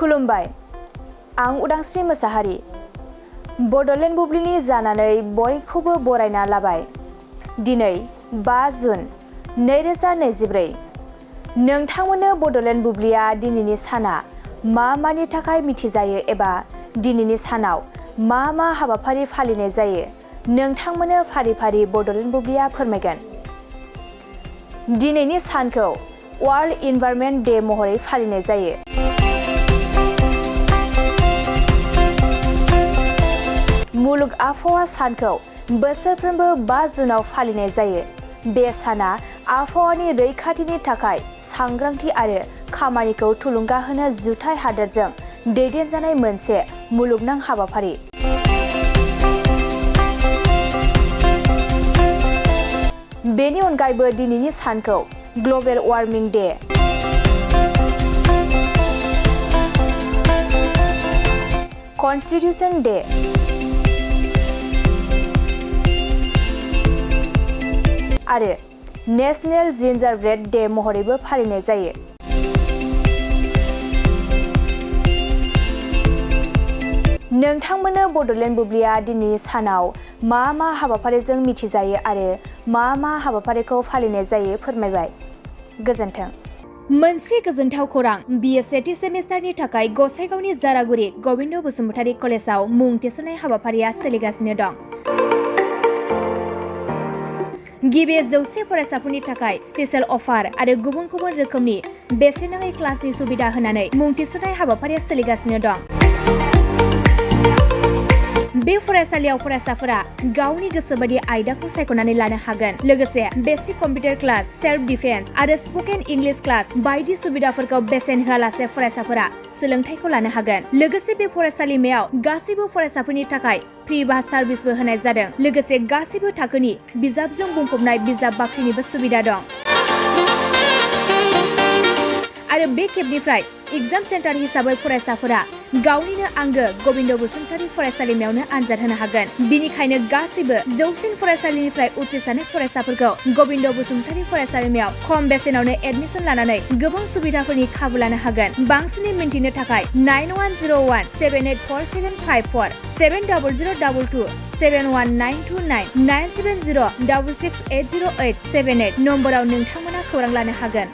खुलुमबाय, आं उदांस्रि मोसाहारि। बड'लेण्ड बुब्लिनि जानानै बयखौबो बरायना लाबाय। दिनै 5 जुन 2024। नोंथांमोननो बड'लेण्ड बुब्लिया दिनैनि साना मानि थाखाय मिथिजायो एबा दिनैनि सानाव मा हाबाफारि फालिनाय जायो नोंथांमोननो फारि फारि बड'लेण्ड बुब्लिया फोरमायगोन। दिनैनि सानखौ वर्ल्ड इनभाइरनमेन्ट डे महरै फालिनाय जायो। मुलुग आबहावा सानखौ बोसोरफ्रोमबो 5 जुनाव फालिनाय जायो। बे साना आबहावानि रैखाथिनि थाखाय सांग्रांथि आरो खामानिखौ थुलुंगा होनो जुथाइ हादोरजों दैदेनजानाय मोनसे मुलुगनां हाबाफारि। बेनि अनगायैबो दिनैनि सानखौ ग्लबेल वार्मिं डे, कन्स्टिटिउशन डे आरो नेशनेल जिन्जारब्रेड डे महरैबो फालिनाय जायो। नोंथांमोननो बड'लेण्ड बुब्लिया दिनैनि सानाव मा हाबाफारिजों मिथिजायो आरो मा हाबाफारिखौ फालिनाय जायो फोरमायबाय। गोजोन्थों। मोनसे गोजोनथाव खौरां, BA सेथि सेमिस्टारनि थाखाय गसाइगावनि जारागुरि गबिन्द बसुमतारी कलेजाव मुं थिसननाय हाबाफारिया सोलिगासिनो दं। गिबि 100 फरायसाफोरनि थाखाय स्पेशेल अफार आरो गुबुन गुबुन रोखोमनि बेसेन नाङै क्लासनि सुबिदा होनानै मुं थिसननाय हाबाफारिया सोलिगासिनो दं। बे फरायसालियाव फरायसाफोरा गावनि गोसोबादि आयदाखौ सायख'नानै लानो हागोन। लोगोसे basic computer class, self defence आरो स्पकेन इंलिश क्लास बायदि सुबिदाफोरखौ बेसेन होआलासे फरायसाफोरा सोलोंथाइखौ लानो हागोन। लोगोसे बे फरायसालिमायाव गासैबो फरायसाफोरनि थाखाय फ्रि बास सार्भिसबो होनाय जादों। लोगोसे गासैबो थाखोनि बिजाबजों बुंफबनाय बिजाब बाख्रिनिबो सुबिदा दं। आरो बे खेबनिफ्राय एग्जाम सेन्टार हिसाबै फरायसाफोरा गावनिनो आंगो गबिन्द बसुमतारी फरायसालिमायावनो आनजाद होनो हागोन। बिनिखायनो गासैबो जौसिन फरायसालिनिफ्राय उथ्रिसारनाय फरायसाफोरखौ गबिन्द बसुमतारी फरायसालिमायाव खम बेसेनावनो एडमिसन लानानै गोबां सुबिदाफोरनि खाबु लानो हागोन। बांसिनै मिन्थिनो थाखाय 9101 784754 70022 71929 970 6680878 नम्बराव नोंथांमोना खौरां लानो हागोन।